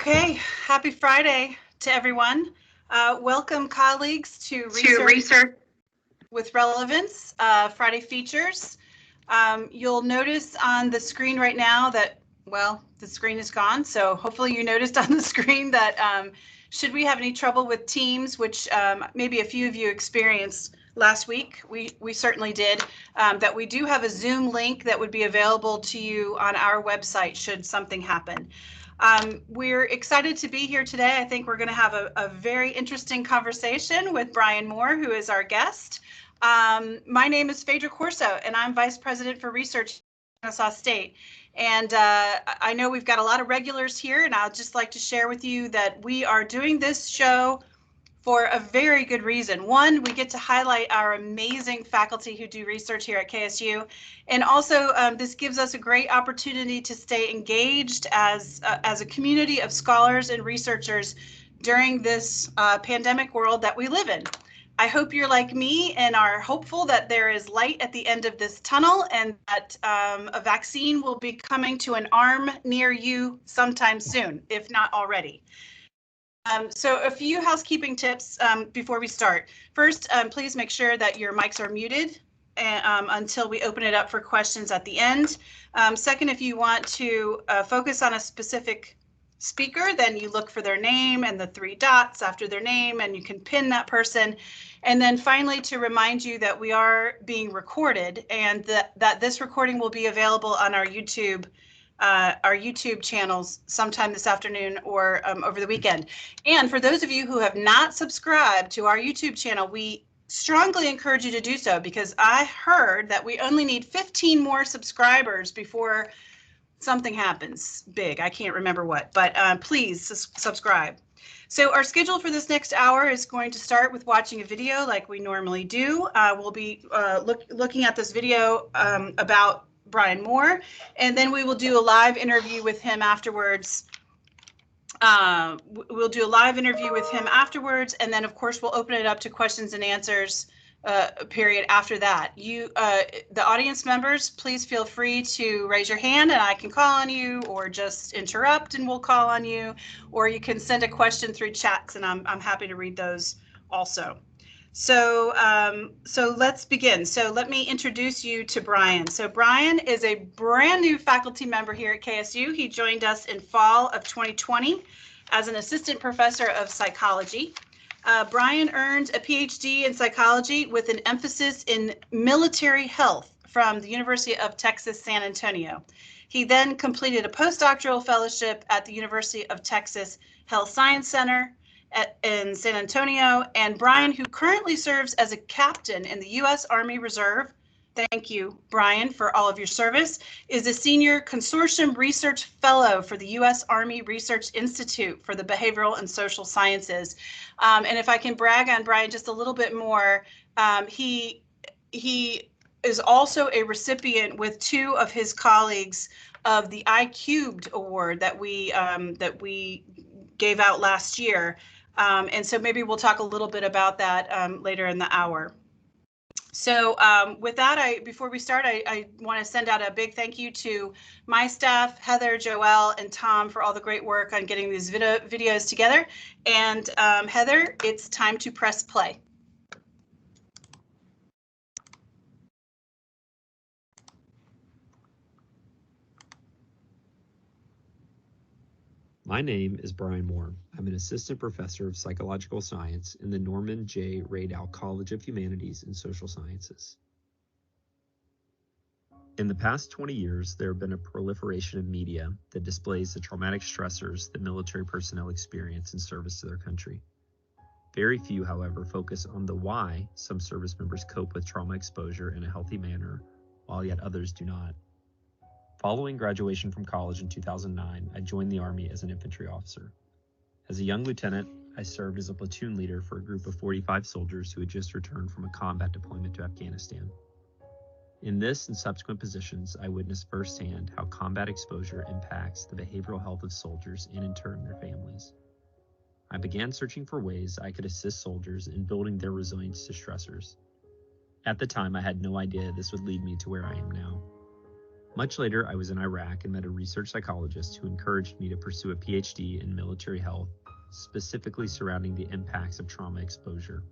Okay, happy Friday to everyone. Welcome, colleagues, to Research with Relevance, Friday features. You'll notice on the screen right now that, well, the screen is gone. So hopefully you noticed on the screen that should we have any trouble with Teams, which maybe a few of you experienced last week, we certainly did, that we do have a Zoom link that would be available to you on our website should something happen. We're excited to be here today. I think we're going to have a very interesting conversation with Brian Moore, who is our guest. My name is Phaedra Corso, and I'm Vice President for Research at Kennesaw State. And I know we've got a lot of regulars here, and I'd just like to share with you that we are doing this show for a very good reason. One, we get to highlight our amazing faculty who do research here at KSU. And also, this gives us a great opportunity to stay engaged as a community of scholars and researchers during this pandemic world that we live in. I hope you're like me and are hopeful that there is light at the end of this tunnel and that a vaccine will be coming to an arm near you sometime soon, if not already. So a few housekeeping tips before we start. First, please make sure that your mics are muted until we open it up for questions at the end. Second, if you want to focus on a specific speaker, then you look for their name and the 3 dots after their name, and you can pin that person. And then finally, to remind you that we are being recorded and that this recording will be available on our YouTube channels sometime this afternoon or over the weekend. And for those of you who have not subscribed to our YouTube channel, we strongly encourage you to do so, because I heard that we only need 15 more subscribers before something happens big. I can't remember what, but please subscribe. So our schedule for this next hour is going to start with watching a video like we normally do. We'll be looking at this video about Brian Moore, and then we will do a live interview with him afterwards. We'll do a live interview with him afterwards, and then of course we'll open it up to questions and answers period after that. The audience members, please feel free to raise your hand and I can call on you, or just interrupt and we'll call on you, or you can send a question through chats and I'm happy to read those also. So let's begin. So let me introduce you to Brian. So Brian is a brand new faculty member here at KSU. He joined us in fall of 2020 as an assistant professor of psychology. Brian earned a PhD in psychology with an emphasis in military health from the University of Texas, San Antonio. He then completed a postdoctoral fellowship at the University of Texas Health Science Center in San Antonio. And Brian, who currently serves as a captain in the U.S. Army Reserve, thank you, Brian, for all of your service, is a senior consortium research fellow for the U.S. Army Research Institute for the Behavioral and Social Sciences. And if I can brag on Brian just a little bit more, he is also a recipient with 2 of his colleagues of the I-Cubed Award that we gave out last year. And so maybe we'll talk a little bit about that later in the hour. So with that, before we start, I want to send out a big thank you to my staff, Heather, Joelle, and Tom, for all the great work on getting these videos together. And Heather, it's time to press play. My name is Brian Moore. I'm an assistant professor of psychological science in the Norman J. Radow College of Humanities and Social Sciences. In the past 20 years, there have been a proliferation of media that displays the traumatic stressors that military personnel experience in service to their country. Very few, however, focus on the why some service members cope with trauma exposure in a healthy manner, while yet others do not. Following graduation from college in 2009, I joined the Army as an infantry officer. As a young lieutenant, I served as a platoon leader for a group of 45 soldiers who had just returned from a combat deployment to Afghanistan. In this and subsequent positions, I witnessed firsthand how combat exposure impacts the behavioral health of soldiers and in turn their families. I began searching for ways I could assist soldiers in building their resilience to stressors. At the time, I had no idea this would lead me to where I am now. Much later, I was in Iraq and met a research psychologist who encouraged me to pursue a PhD in military health, specifically surrounding the impacts of trauma exposure.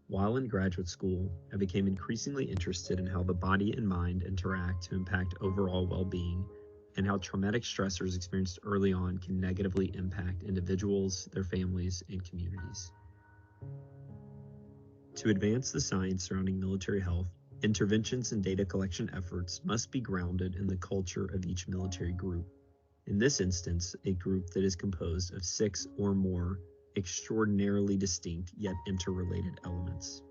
While in graduate school, I became increasingly interested in how the body and mind interact to impact overall well-being, and how traumatic stressors experienced early on can negatively impact individuals, their families, and communities. To advance the science surrounding military health, interventions and data collection efforts must be grounded in the culture of each military group. In this instance, a group that is composed of 6 or more extraordinarily distinct yet interrelated elements.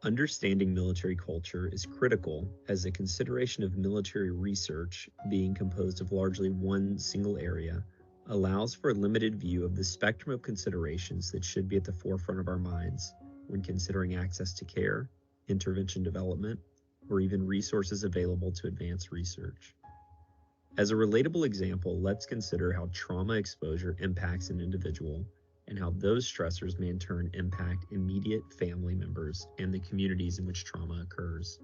Understanding military culture is critical as a consideration of military research, being composed of largely one single area, allows for a limited view of the spectrum of considerations that should be at the forefront of our minds when considering access to care, intervention development, or even resources available to advance research. As a relatable example, let's consider how trauma exposure impacts an individual and how those stressors may in turn impact immediate family members and the communities in which trauma occurs.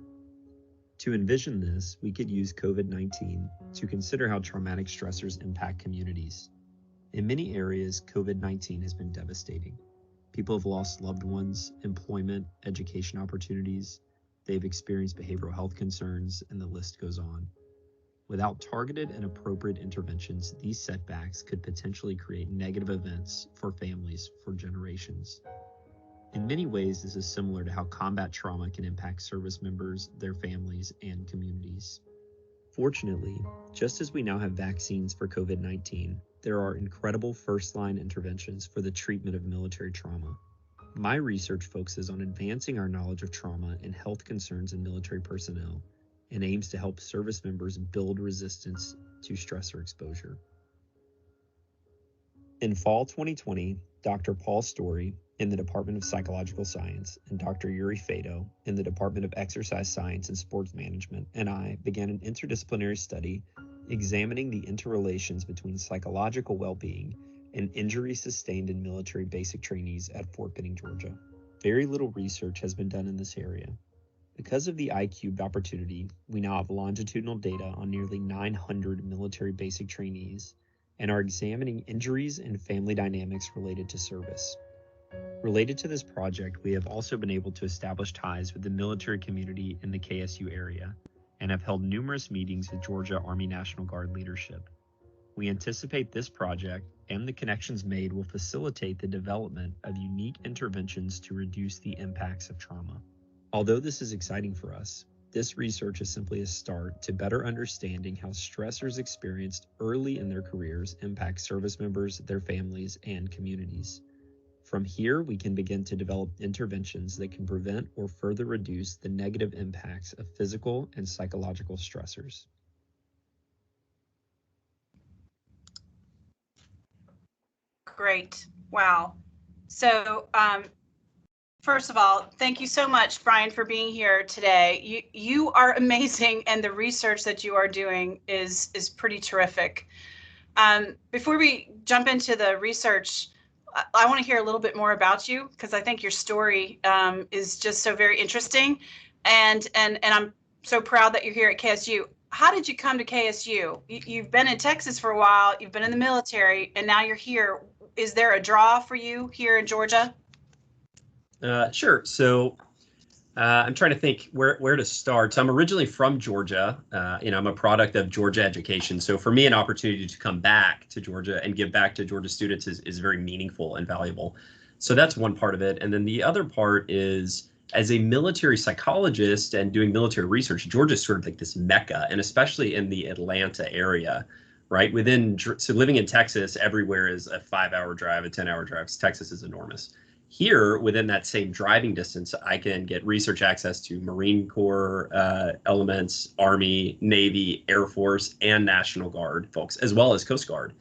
To envision this, we could use COVID-19 to consider how traumatic stressors impact communities. In many areas, COVID-19 has been devastating. People have lost loved ones, employment, education opportunities. They've experienced behavioral health concerns, and the list goes on. Without targeted and appropriate interventions, these setbacks could potentially create negative events for families for generations. In many ways, this is similar to how combat trauma can impact service members, their families, and communities. Fortunately, just as we now have vaccines for COVID-19, there are incredible first-line interventions for the treatment of military trauma. My research focuses on advancing our knowledge of trauma and health concerns in military personnel, and aims to help service members build resistance to stressor exposure. In fall 2020, Dr. Paul Story in the Department of Psychological Science and Dr. Yuri Fado in the Department of Exercise Science and Sports Management and I began an interdisciplinary study examining the interrelations between psychological well-being and injuries sustained in military basic trainees at Fort Benning, Georgia. Very little research has been done in this area. Because of the I-cubed opportunity, we now have longitudinal data on nearly 900 military basic trainees and are examining injuries and family dynamics related to service. Related to this project, we have also been able to establish ties with the military community in the KSU area and have held numerous meetings with Georgia Army National Guard leadership. We anticipate this project and the connections made will facilitate the development of unique interventions to reduce the impacts of trauma. Although this is exciting for us, this research is simply a start to better understanding how stressors experienced early in their careers impact service members, their families, and communities. From here, we can begin to develop interventions that can prevent or further reduce the negative impacts of physical and psychological stressors. Great. Wow. So, first of all, thank you so much, Brian, for being here today. You are amazing, and the research that you are doing is pretty terrific. Before we jump into the research, I want to hear a little bit more about you, because I think your story is just so very interesting, and I'm so proud that you're here at KSU. How did you come to KSU? You've been in Texas for a while, you've been in the military, and now you're here. Is there a draw for you here in Georgia? Sure. So I'm trying to think where to start. So I'm originally from Georgia. I'm a product of Georgia education. So for me, an opportunity to come back to Georgia and give back to Georgia students is very meaningful and valuable. So that's one part of it. And then the other part is, as a military psychologist and doing military research, Georgia is sort of like this mecca, and especially in the Atlanta area, right? So living in Texas, everywhere is a 5-hour drive, a 10-hour drive, because Texas is enormous. Here, within that same driving distance, I can get research access to Marine Corps elements, Army, Navy, Air Force, and National Guard folks, as well as Coast Guard.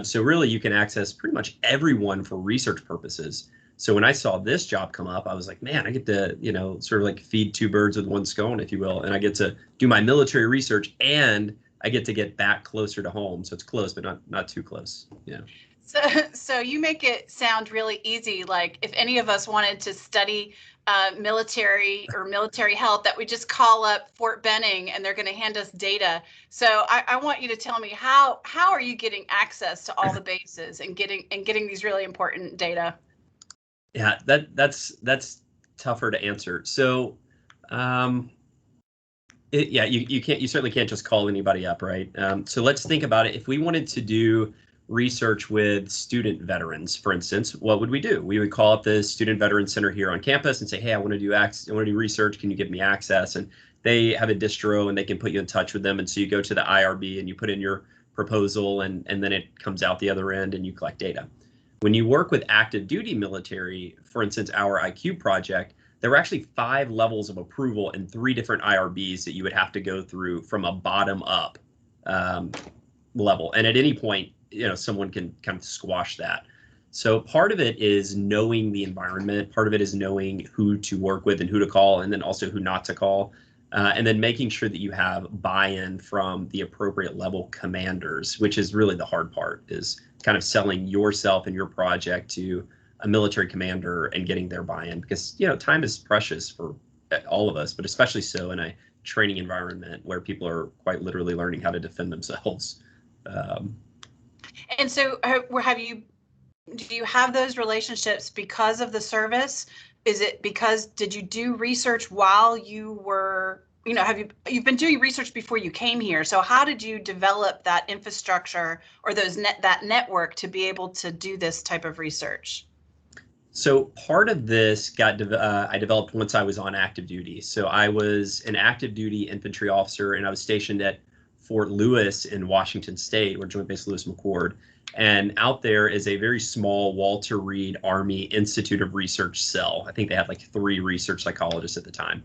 So really, you can access pretty much everyone for research purposes. So when I saw this job come up, I was like, man, I get to, sort of like feed two birds with one stone, if you will, and I get to do my military research, and I get to get back closer to home. So it's close, but not too close. Yeah. So you make it sound really easy. Like if any of us wanted to study military or military health, that we just call up Fort Benning and they're going to hand us data. So I want you to tell me how are you getting access to all the bases and getting these really important data? Yeah, that's tougher to answer. So, you certainly can't just call anybody up, right? So let's think about it. If we wanted to do research with student veterans, for instance, what would we do? We would call up the Student Veteran Center here on campus and say, hey, I want to do research. Can you give me access? And they have a distro and they can put you in touch with them. And so you go to the IRB and you put in your proposal and then it comes out the other end and you collect data. When you work with active duty military, for instance, our IQ project, there were actually 5 levels of approval and 3 different IRBs that you would have to go through from a bottom up level. And at any point, someone can kind of squash that. So part of it is knowing the environment. Part of it is knowing who to work with and who to call, and then also who not to call. And then making sure that you have buy-in from the appropriate level commanders, which is really the hard part, is kind of selling yourself and your project to a military commander and getting their buy-in, because time is precious for all of us, but especially so in a training environment where people are quite literally learning how to defend themselves. And so do you have those relationships because of the service? Is it because did you do research while you were, you've been doing research before you came here? So how did you develop that infrastructure or that network to be able to do this type of research? So part of this I developed once I was on active duty. So I was an active duty infantry officer and I was stationed at Fort Lewis in Washington State, or Joint Base Lewis McChord. And out there is a very small Walter Reed Army Institute of Research cell. I think they had like 3 research psychologists at the time.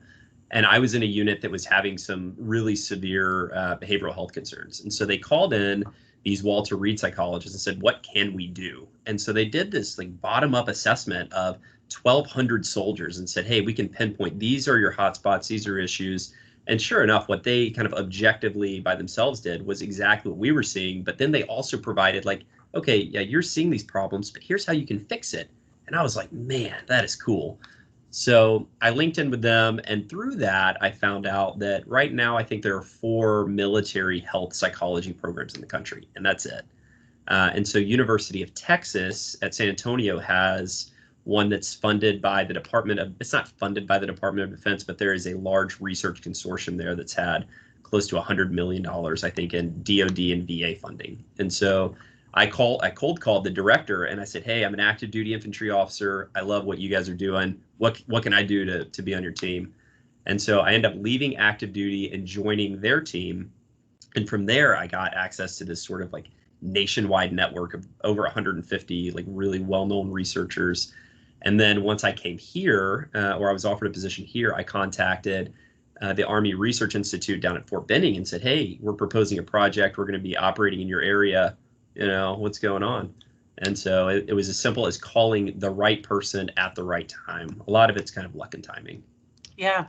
And I was in a unit that was having some really severe behavioral health concerns. And so they called in these Walter Reed psychologists and said, what can we do? And so they did this like bottom up assessment of 1,200 soldiers and said, hey, we can pinpoint, these are your hotspots, these are issues. And sure enough, what they kind of objectively by themselves did was exactly what we were seeing. But then they also provided like, okay, yeah, you're seeing these problems, but here's how you can fix it. And I was like, man, that is cool. So I linked in with them, and through that, I found out that right now I think there are 4 military health psychology programs in the country, and that's it. And so University of Texas at San Antonio has one that's funded by the it's not funded by the Department of Defense, but there is a large research consortium there that's had close to $100 million, I think, in DoD and VA funding. And so I cold called the director and I said, hey, I'm an active duty infantry officer. I love what you guys are doing. What can I do to be on your team? And so I ended up leaving active duty and joining their team. And from there, I got access to this sort of like nationwide network of over 150 like really well-known researchers. And then once I came here, or I was offered a position here, I contacted the Army Research Institute down at Fort Benning and said, hey, we're proposing a project. We're going to be operating in your area. What's going on? And so it was as simple as calling the right person at the right time. A lot of it's kind of luck and timing. Yeah.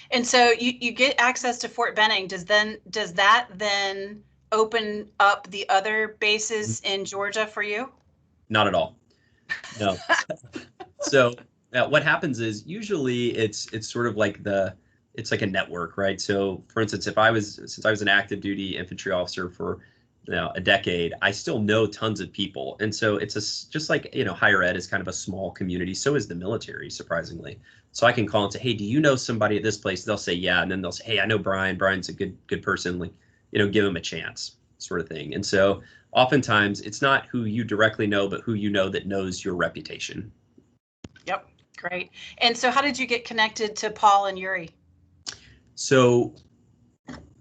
And so you get access to Fort Benning. Does that then open up the other bases in Georgia for you? Not at all. No. So what happens is usually it's sort of like it's like a network, right? So for instance, since I was an active duty infantry officer for a decade, I still know tons of people. And so it's just like, higher ed is kind of a small community. So is the military, surprisingly. So I can call and say, hey, do you know somebody at this place? They'll say, yeah. And then they'll say, hey, I know Brian. Brian's a good person. Like, give him a chance, sort of thing. And so oftentimes it's not who you directly know, but who you know that knows your reputation. Yep. Great. And so how did you get connected to Paul and Yuri? So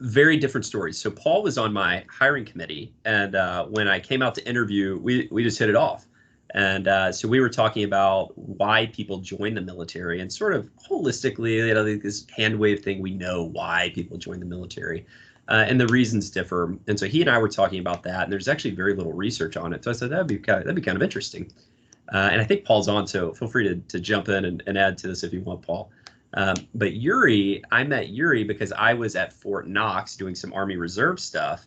very different stories. So Paul was on my hiring committee, and when I came out to interview, we just hit it off. And so we were talking about why people join the military, and sort of holistically, this hand wave thing, we know why people join the military, and the reasons differ. And so he and I were talking about that, and there's actually very little research on it. So I said that'd be kind of interesting. And I think Paul's on, so feel free to jump in and add to this if you want, Paul. But I met Yuri because I was at Fort Knox doing some Army Reserve stuff.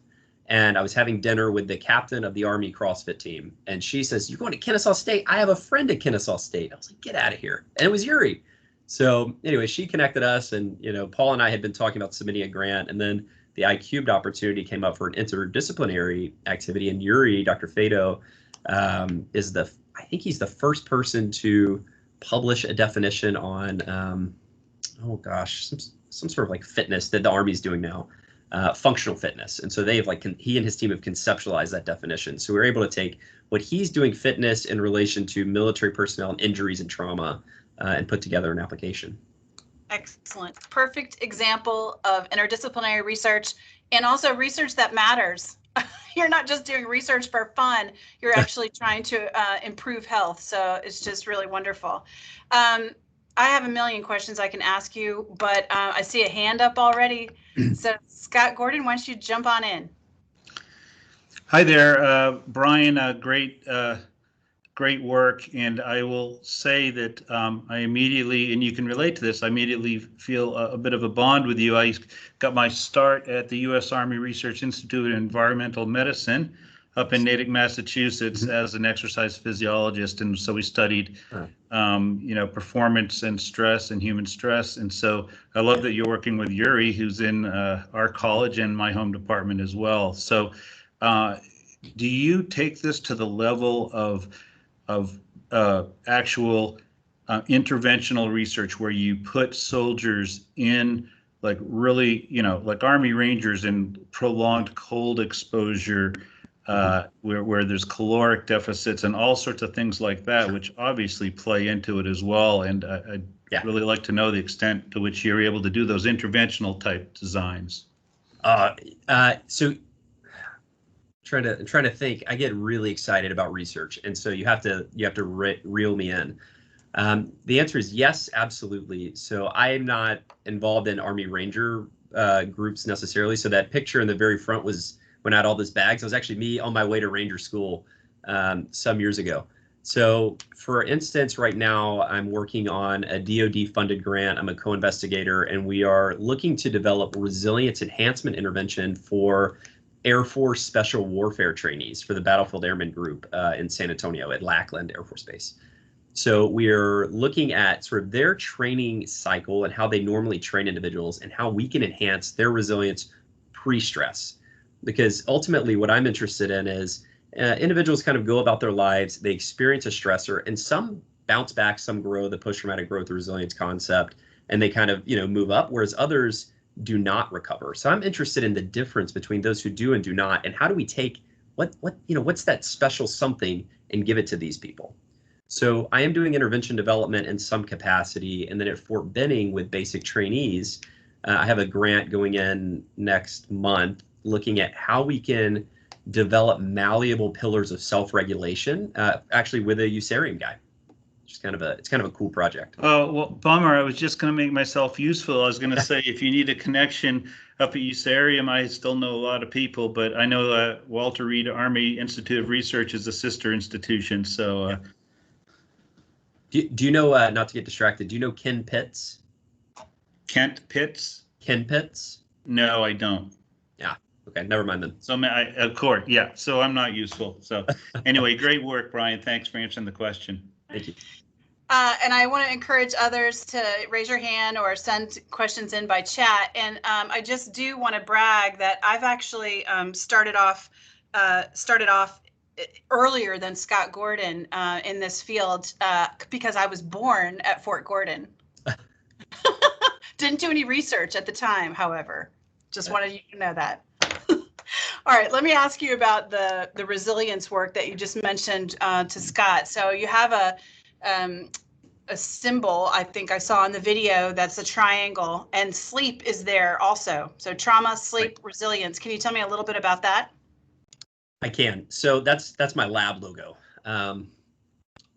And I was having dinner with the captain of the Army CrossFit team. And she says, "You're going to Kennesaw State? I have a friend at Kennesaw State." I was like, "Get out of here." And it was Yuri. So anyway, she connected us, and Paul and I had been talking about submitting a grant, and then the iCubed opportunity came up for an interdisciplinary activity. And Yuri, Dr. Fado, I think he's the first person to publish a definition on, some sort of like fitness that the Army's doing now. Functional fitness. And so he and his team have conceptualized that definition. So we're able to take what he's doing fitness in relation to military personnel and injuries and trauma and put together an application. Excellent. Perfect example of interdisciplinary research, and also research that matters. You're not just doing research for fun. You're actually trying to improve health. So it's just really wonderful. I have a million questions I can ask you, but I see a hand up already. So Scott Gordon, why don't you jump on in? Hi there, Brian. Great work. And I will say that I immediately, and you can relate to this, I immediately feel a bit of a bond with you. I got my start at the U.S. Army Research Institute of Environmental Medicine up in Natick, Massachusetts, as an exercise physiologist. And so we studied, performance and stress and human stress. And so I love that you're working with Yuri, who's in our college and my home department as well. So do you take this to the level of actual interventional research where you put soldiers in like really, like Army Rangers in prolonged cold exposure, where there's caloric deficits and all sorts of things like that, which obviously play into it as well. And I'd really like to know the extent to which you're able to do those interventional type designs. So trying to think, I get really excited about research, and so you have to reel me in. The answer is yes, absolutely. So I am not involved in Army Ranger groups necessarily. So that picture in the very front was when I had all those bags. It was actually me on my way to Ranger School some years ago. So for instance, right now I'm working on a DoD funded grant. I'm a co-investigator, and we are looking to develop resilience enhancement intervention for Air Force Special Warfare trainees for the Battlefield Airmen Group in San Antonio at Lackland Air Force Base. So we're looking at sort of their training cycle and how they normally train individuals and how we can enhance their resilience pre-stress. Because ultimately what I'm interested in is individuals kind of go about their lives, they experience a stressor, and some bounce back, some grow the post-traumatic growth resilience concept, and they kind of move up, whereas others do not recover. So I'm interested in the difference between those who do and do not, and how do we take what's that special something and give it to these people. So I am doing intervention development in some capacity, and then at Fort Benning with basic trainees, I have a grant going in next month looking at how we can develop malleable pillars of self-regulation, actually with a Eucerium guy. It's kind of a cool project. Oh, well, bummer. I was just going to make myself useful. I was going to say, if you need a connection up at Eucerium, I still know a lot of people, but I know Walter Reed Army Institute of Research is a sister institution. So, do you know, not to get distracted, do you know Ken Pitts? Kent Pitts? Ken Pitts? No, I don't. Yeah. Okay, never mind then. So, of course, yeah. So I'm not useful. So anyway, great work, Brian. Thanks for answering the question. Thank you. And I want to encourage others to raise your hand or send questions in by chat. And I just do want to brag that I've actually started off earlier than Scott Gordon in this field because I was born at Fort Gordon. Didn't do any research at the time, however. Just wanted you to know that. All right, let me ask you about the resilience work that you just mentioned to Scott. So you have a symbol, I think I saw in the video, that's a triangle, and sleep is there also. So trauma, sleep, resilience. Can you tell me a little bit about that? I can. So that's my lab logo.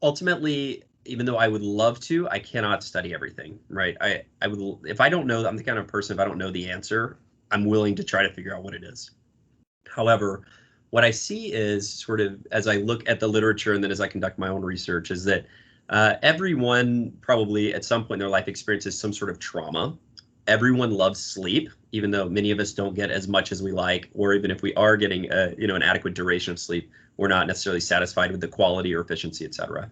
Ultimately, even though I would love to, I cannot study everything, right? I would, if I don't know, I'm the kind of person, if I don't know the answer, I'm willing to try to figure out what it is. However, what I see is sort of, as I look at the literature and then as I conduct my own research, is that everyone probably at some point in their life experiences some sort of trauma. Everyone loves sleep. even though many of us don't get as much as we like, or even if we are getting an adequate duration of sleep, we're not necessarily satisfied with the quality or efficiency, et cetera.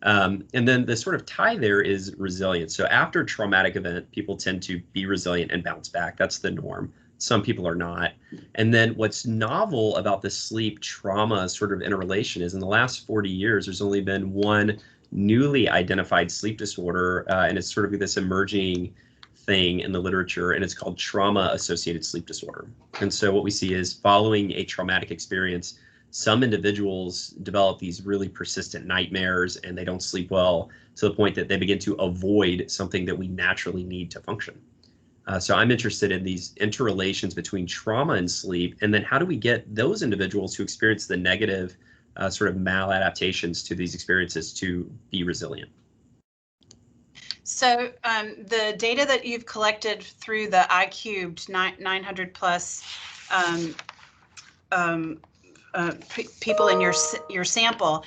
And then the sort of tie there is resilience. So after a traumatic event, people tend to be resilient and bounce back. That's the norm. Some people are not. And then what's novel about the sleep trauma sort of interrelation is in the last 40 years, there's only been one newly identified sleep disorder, and it's sort of this emerging thing in the literature, and it's called trauma-associated sleep disorder. And so what we see is following a traumatic experience, some individuals develop these really persistent nightmares and they don't sleep well to the point that they begin to avoid something that we naturally need to function. So I'm interested in these interrelations between trauma and sleep, and then how do we get those individuals who experience the negative sort of maladaptations to these experiences to be resilient. So the data that you've collected through the iCubed 900 plus people in your sample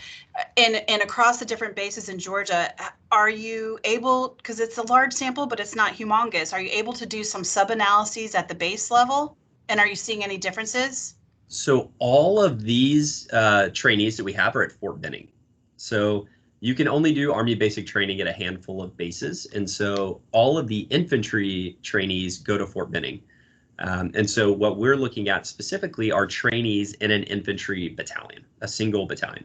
and across the different bases in Georgia, are you able, because it's a large sample, but it's not humongous, are you able to do some sub-analyses at the base level? And are you seeing any differences? So all of these trainees that we have are at Fort Benning. So you can only do Army basic training at a handful of bases. And so all of the infantry trainees go to Fort Benning. And so what we're looking at specifically are trainees in an infantry battalion, a single battalion,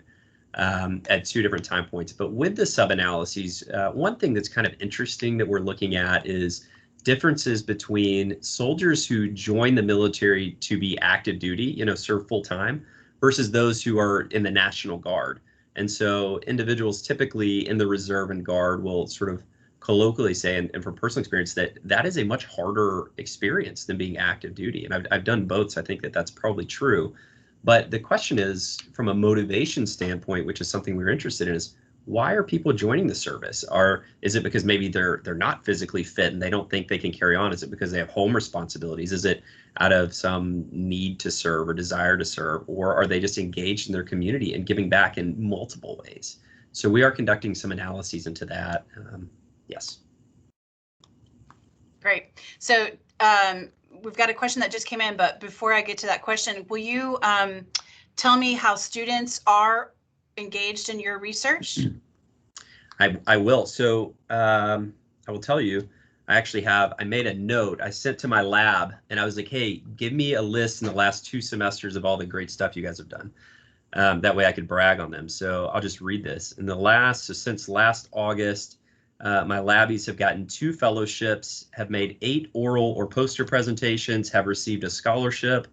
at 2 different time points. But with the sub-analyses, one thing that's kind of interesting that we're looking at is differences between soldiers who join the military to be active duty, serve full time, versus those who are in the National Guard. And so individuals typically in the reserve and guard will sort of colloquially say, and from personal experience, that is a much harder experience than being active duty. And I've done both, so I think that that's probably true. But the question is, from a motivation standpoint, which is something we're interested in, is why are people joining the service? Is it because maybe they're not physically fit and they don't think they can carry on? Is it because they have home responsibilities? Is it out of some need to serve or desire to serve? Or are they just engaged in their community and giving back in multiple ways? So we are conducting some analyses into that. Yes. Great. So we've got a question that just came in, but before I get to that question, will you tell me how students are engaged in your research? I will. So I will tell you, I made a note I sent to my lab, and I was like, hey, give me a list in the last 2 semesters of all the great stuff you guys have done. That way I could brag on them. So I'll just read this. Since last August, my labbies have gotten 2 fellowships, have made 8 oral or poster presentations, have received a scholarship,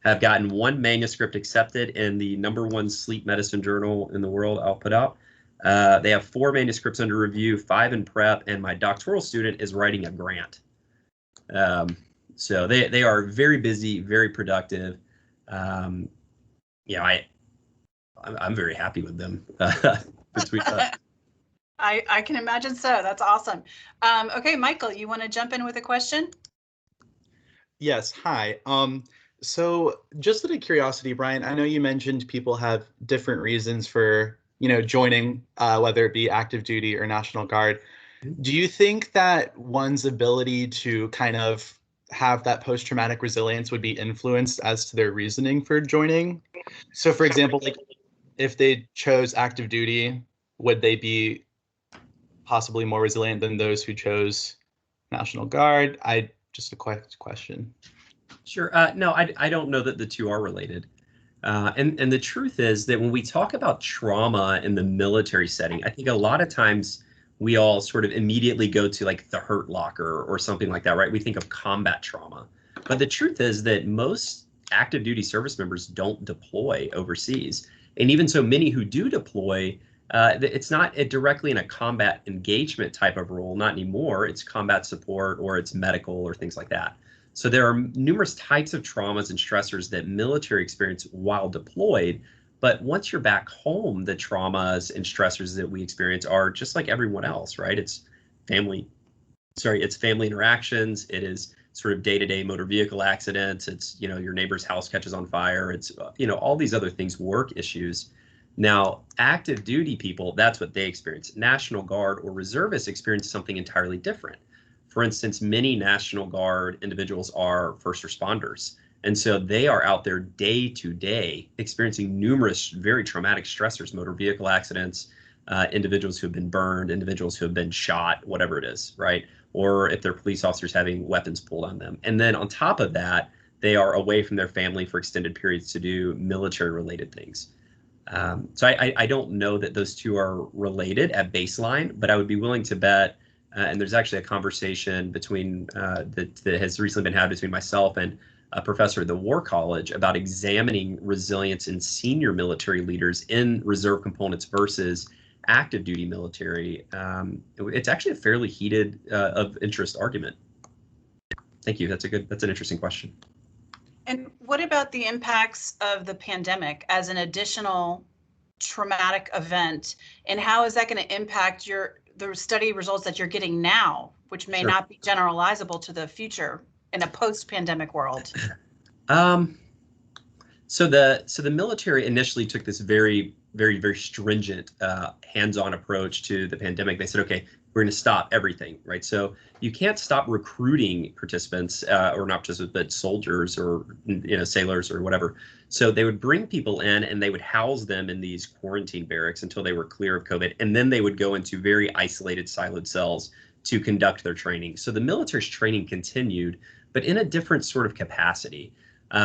have gotten 1 manuscript accepted in the #1 sleep medicine journal in the world, I'll put out. They have 4 manuscripts under review, 5 in prep, and my doctoral student is writing a grant. So they are very busy, very productive. I'm very happy with them. Between us. I can imagine so. That's awesome. Okay, Michael, you want to jump in with a question? Yes. Hi. So just out of curiosity, Brian, I know you mentioned people have different reasons for, joining, whether it be active duty or National Guard. Do you think that one's ability to kind of have that post-traumatic resilience would be influenced as to their reasoning for joining? So for example, like if they chose active duty, would they be possibly more resilient than those who chose National Guard? Just a question. Sure. No, I don't know that the 2 are related. And the truth is that when we talk about trauma in the military setting, I think a lot of times we all sort of immediately go to like the hurt locker or something like that, right? We think of combat trauma. But the truth is that most active duty service members don't deploy overseas. And even so many who do deploy, it's not directly in a combat engagement type of role, not anymore. It's combat support or it's medical or things like that. So there are numerous types of traumas and stressors that military experience while deployed. But once you're back home, the traumas and stressors that we experience are just like everyone else, right? It's family interactions. It is sort of day-to-day motor vehicle accidents. It's, your neighbor's house catches on fire. It's, all these other things, work issues. Now, active duty people, that's what they experience. National Guard or reservists experience something entirely different. For instance, many National Guard individuals are first responders. And so they are out there day to day experiencing numerous very traumatic stressors, motor vehicle accidents, individuals who have been burned, individuals who have been shot, whatever it is, right? Or if they're police officers having weapons pulled on them. And then on top of that, they are away from their family for extended periods to do military related things. So I don't know that those two are related at baseline, but I would be willing to bet, and there's actually a conversation between that has recently been had between myself and a professor at the War College about examining resilience in senior military leaders in reserve components versus active duty military. It's actually a fairly heated of interest argument. Thank you. That's an interesting question. And what about the impacts of the pandemic as an additional traumatic event, and how is that going to impact the study results that you're getting now, which may not be generalizable to the future in a post-pandemic world? So the military initially took this very, very, very stringent hands-on approach to the pandemic. They said, okay, we're going to stop everything, right? So you can't stop recruiting participants, or not participants, but soldiers or sailors or whatever. So they would bring people in and they would house them in these quarantine barracks until they were clear of COVID, and then they would go into very isolated, siloed cells to conduct their training. So the military's training continued, but in a different sort of capacity.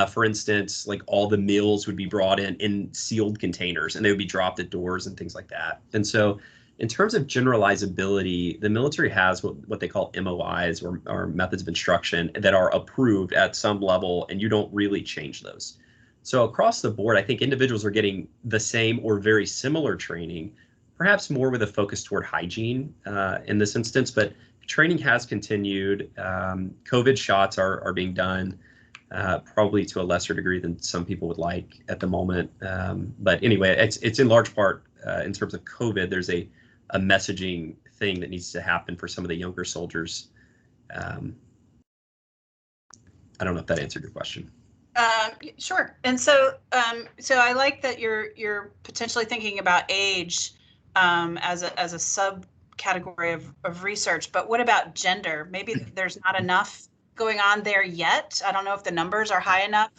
For instance, like all the meals would be brought in sealed containers and they would be dropped at doors and things like that. And so in terms of generalizability, the military has what they call MOIs or methods of instruction that are approved at some level, and you don't really change those. So across the board, I think individuals are getting the same or very similar training, perhaps more with a focus toward hygiene in this instance, but training has continued. COVID shots are being done. Probably to a lesser degree than some people would like at the moment. But anyway, it's in large part in terms of COVID, there's a messaging thing that needs to happen for some of the younger soldiers. I don't know if that answered your question. Sure. And so I like that you're potentially thinking about age as a subcategory of research, but what about gender? Maybe there's not enough going on there yet. I don't know if the numbers are high enough,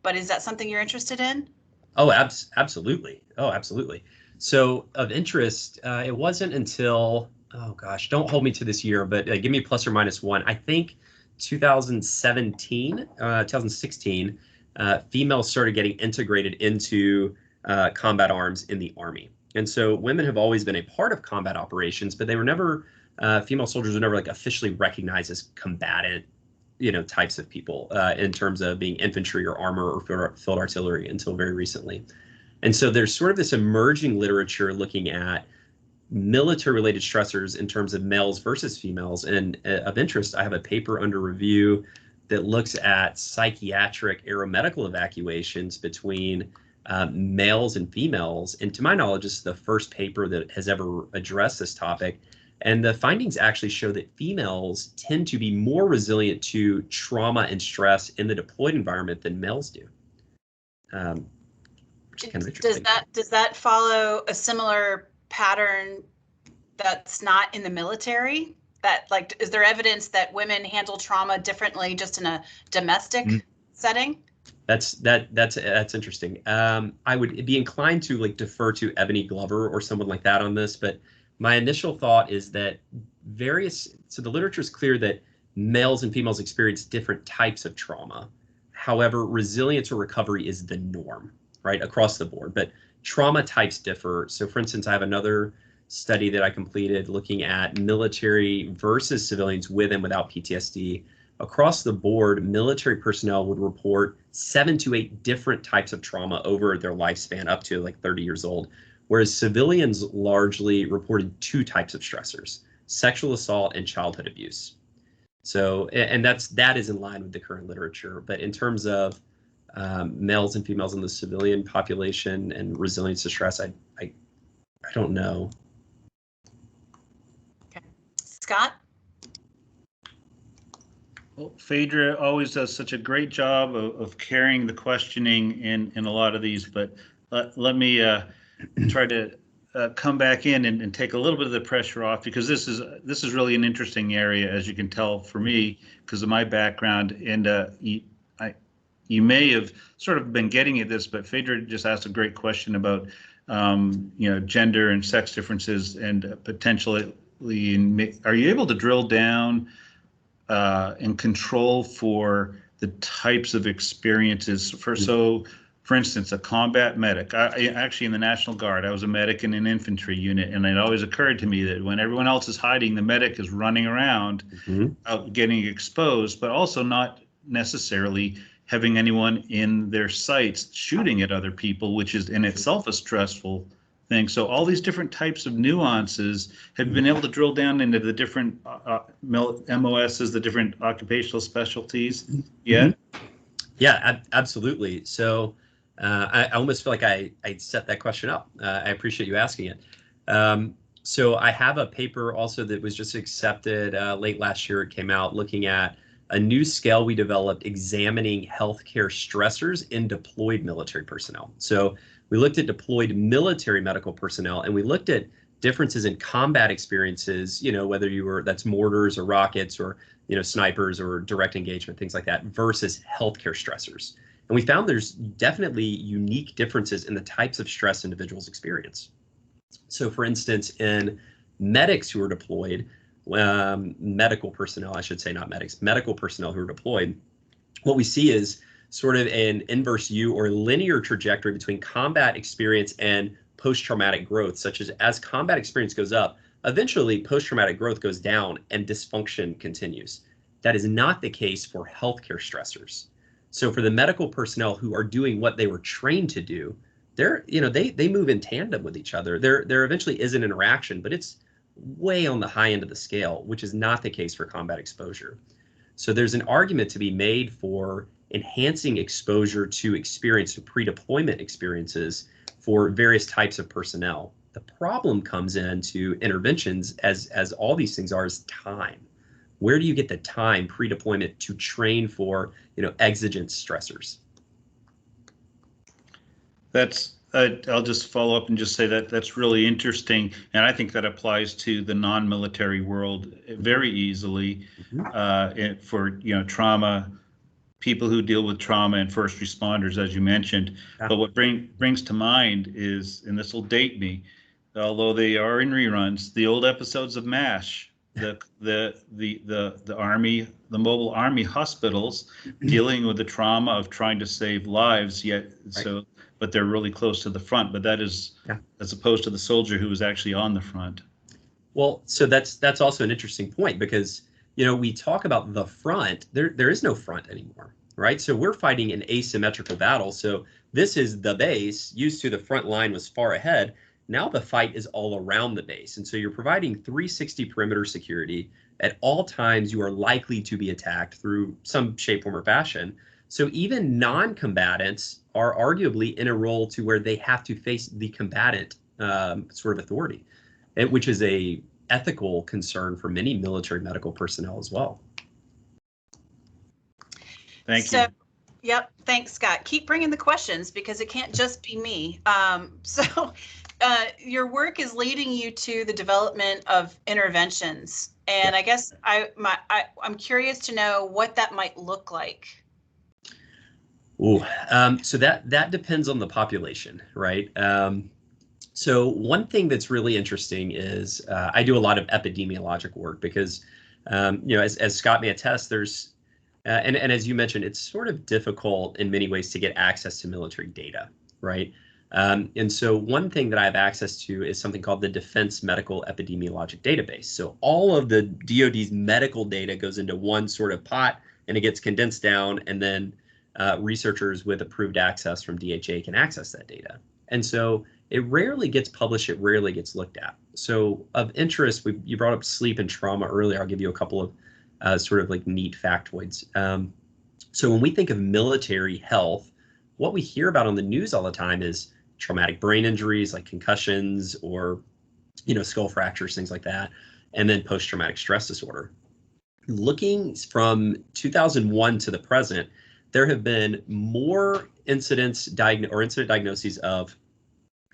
but is that something you're interested in? Oh, absolutely. Oh, absolutely. So of interest, it wasn't until, oh gosh, don't hold me to this year, but give me plus or minus one. I think 2016, females started getting integrated into combat arms in the Army. And so women have always been a part of combat operations, but they were never, female soldiers were never like officially recognized as combatant, types of people in terms of being infantry or armor or field artillery until very recently. And so there's sort of this emerging literature looking at military-related stressors in terms of males versus females. And of interest, I have a paper under review that looks at psychiatric aeromedical evacuations between males and females. And to my knowledge, this is the first paper that has ever addressed this topic. And the findings actually show that females tend to be more resilient to trauma and stress in the deployed environment than males do. Which is kind of interesting. Does that follow a similar pattern that's not in the military? That is there evidence that women handle trauma differently just in a domestic setting? That's interesting. I would be inclined to defer to Ebony Glover or someone like that on this, but my initial thought is that so the literature is clear that males and females experience different types of trauma. However, resilience or recovery is the norm, right, across the board. But trauma types differ. So for instance, I have another study that I completed looking at military versus civilians with and without PTSD. Across the board, military personnel would report 7 to 8 different types of trauma over their lifespan up to 30 years old, whereas civilians largely reported 2 types of stressors: sexual assault and childhood abuse. So, and that is in line with the current literature. But in terms of males and females in the civilian population and resilience to stress, I don't know. Okay, Scott? Well, Phaedra always does such a great job of carrying the questioning in a lot of these, but let me try to come back in and take a little bit of the pressure off, because this is really an interesting area, as you can tell, for me, because of my background. And you may have sort of been getting at this, but Phaedra just asked a great question about gender and sex differences, and potentially, are you able to drill down and control for the types of experiences? For instance, a combat medic. Actually, in the National Guard, I was a medic in an infantry unit, and it always occurred to me that when everyone else is hiding, the medic is running around, out getting exposed, but also not necessarily having anyone in their sights shooting at other people, which is in itself a stressful thing. So all these different types of nuances, have you been able to drill down into the different MOSs, the different occupational specialties yet? Yeah, absolutely. So I almost feel like I set that question up. I appreciate you asking it. So I have a paper also that was just accepted late last year. It came out looking at a new scale we developed examining healthcare stressors in deployed military personnel. So we looked at deployed military medical personnel, and we looked at differences in combat experiences, whether that's mortars or rockets or, snipers or direct engagement, things like that, versus healthcare stressors. And we found there's definitely unique differences in the types of stress individuals experience. So for instance, in medics who are deployed, medical personnel, I should say, not medics, medical personnel who are deployed, what we see is sort of an inverse U or linear trajectory between combat experience and post-traumatic growth, such as combat experience goes up, eventually post-traumatic growth goes down and dysfunction continues. That is not the case for healthcare stressors. So for the medical personnel who are doing what they were trained to do, they move in tandem with each other. There eventually is an interaction, but it's way on the high end of the scale, which is not the case for combat exposure. So there's an argument to be made for enhancing exposure to experience, to pre-deployment experiences for various types of personnel. The problem comes into interventions, as all these things are, is time. Where do you get the time pre-deployment to train for, exigent stressors? I'll just follow up and just say that that's really interesting, and I think that applies to the non-military world very easily. For trauma, people who deal with trauma, and first responders, as you mentioned. Yeah. But what brings to mind is, and this will date me, although they are in reruns, the old episodes of MASH, the army, the mobile army hospitals dealing with the trauma of trying to save lives, yet right. But they're really close to the front. But that is, as opposed to the soldier who was actually on the front. Well, so that's also an interesting point, because we talk about the front. There is no front anymore, right? So we're fighting an asymmetrical battle. So this is the base. Used to, the front line was far ahead. Now the fight is all around the base. And so you're providing 360 perimeter security. At all times, you are likely to be attacked through some shape, form, or fashion. So even non-combatants are arguably in a role to where they have to face the combatant sort of authority, which is a ethical concern for many military medical personnel as well. Thank you. Yep. Thanks, Scott. Keep bringing the questions, because it can't just be me. Your work is leading you to the development of interventions, and I guess I'm curious to know what that might look like. So that depends on the population, right? So one thing that's really interesting is I do a lot of epidemiologic work, because as Scott may attest, there's and as you mentioned, it's sort of difficult in many ways to get access to military data, right? And so one thing that I have access to is something called the Defense Medical Epidemiologic Database. So all of the DoD's medical data goes into one sort of pot, and it gets condensed down, and then researchers with approved access from DHA can access that data. And so it rarely gets published, it rarely gets looked at. So of interest, you brought up sleep and trauma earlier. I'll give you a couple of sort of like neat factoids. So when we think of military health, what we hear about on the news all the time is traumatic brain injuries like concussions or, skull fractures, things like that, and then post-traumatic stress disorder. Looking from 2001 to the present, there have been more incident diagnoses of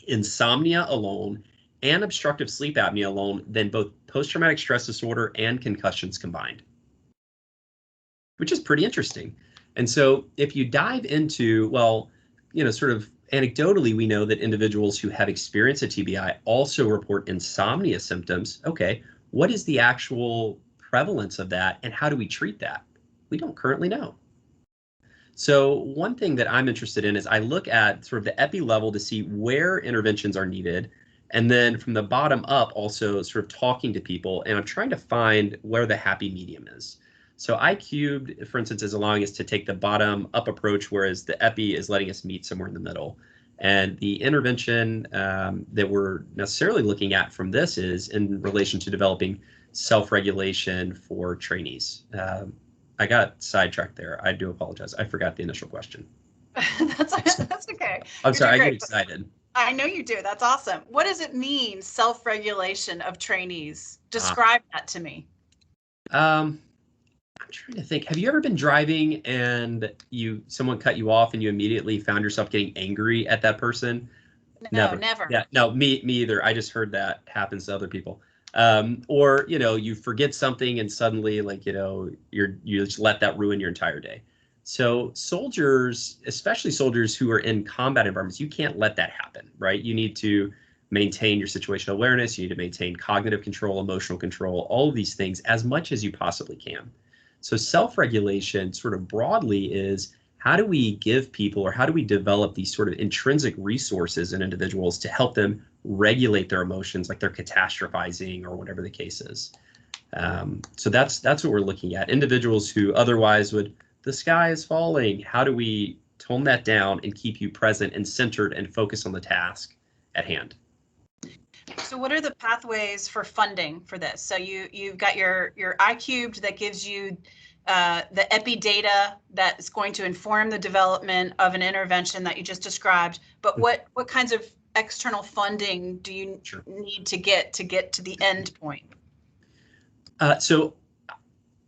insomnia alone and obstructive sleep apnea alone than both post-traumatic stress disorder and concussions combined, which is pretty interesting. And so if you dive into, well, sort of anecdotally, we know that individuals who have experienced a TBI also report insomnia symptoms. Okay, what is the actual prevalence of that, and how do we treat that? We don't currently know. So one thing that I'm interested in is I look at sort of the epi level to see where interventions are needed, and then from the bottom up also sort of talking to people, and I'm trying to find where the happy medium is. So I-cubed, for instance, is allowing us to take the bottom up approach, whereas the epi is letting us meet somewhere in the middle. And the intervention that we're necessarily looking at from this is in relation to developing self-regulation for trainees. I got sidetracked there. I do apologize. I forgot the initial question. That's okay. I'm sorry, I get excited. I know you do. That's awesome. What does it mean, self-regulation of trainees? Describe that to me. I'm trying to think. Have you ever been driving and someone cut you off and you immediately found yourself getting angry at that person? No, never. Yeah, no, me either. I just heard that happens to other people. Or you forget something and suddenly you just let that ruin your entire day. So soldiers, especially soldiers who are in combat environments, you can't let that happen, right? You need to maintain your situational awareness. You need to maintain cognitive control, emotional control, all of these things as much as you possibly can. So self-regulation sort of broadly is, how do we give people, or how do we develop these sort of intrinsic resources in individuals to help them regulate their emotions, like they're catastrophizing or whatever the case is. So that's what we're looking at. Individuals who otherwise would, the sky is falling. How do we tone that down and keep you present and centered and focus on the task at hand? So what are the pathways for funding for this? So you've got your I-cubed that gives you the epi data that's going to inform the development of an intervention that you just described. But what kinds of external funding do you need to get to the end point? So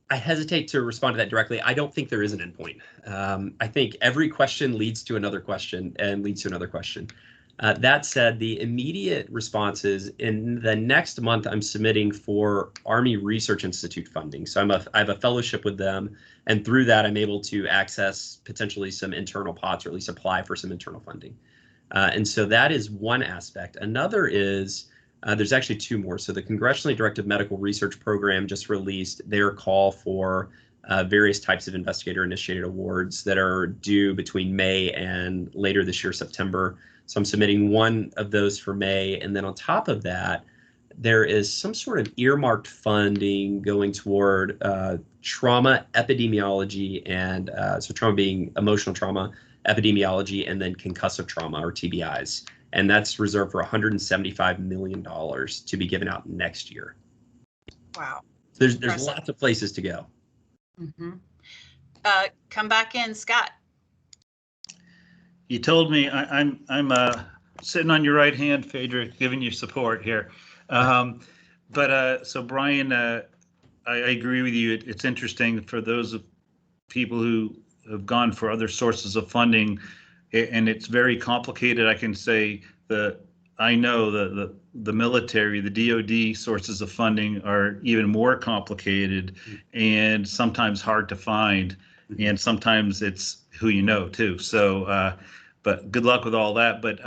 I hesitate to respond to that directly. I don't think there is an end point. I think every question leads to another question and leads to another question. That said, the immediate responses in the next month, I'm submitting for Army Research Institute funding. So I have a fellowship with them, and through that, I'm able to access potentially some internal pots, or at least apply for some internal funding. And so that is one aspect. Another is there's actually two more. So the Congressionally Directed Medical Research Program just released their call for various types of investigator-initiated awards that are due between May and later this year, September. So I'm submitting one of those for May. And then on top of that, there is some sort of earmarked funding going toward trauma epidemiology, and so trauma being emotional trauma, epidemiology, and then concussive trauma, or TBIs. And that's reserved for $175 million to be given out next year. Wow. There's lots of places to go. Mm-hmm. Come back in, Scott. You told me I'm sitting on your right hand, Phaedra, giving you support here. So Brian, I agree with you. It's interesting for those of people who have gone for other sources of funding, and it's very complicated. I can say I know the military, the DoD sources of funding are even more complicated and sometimes hard to find, and sometimes it's who you know too. So, but good luck with all that. But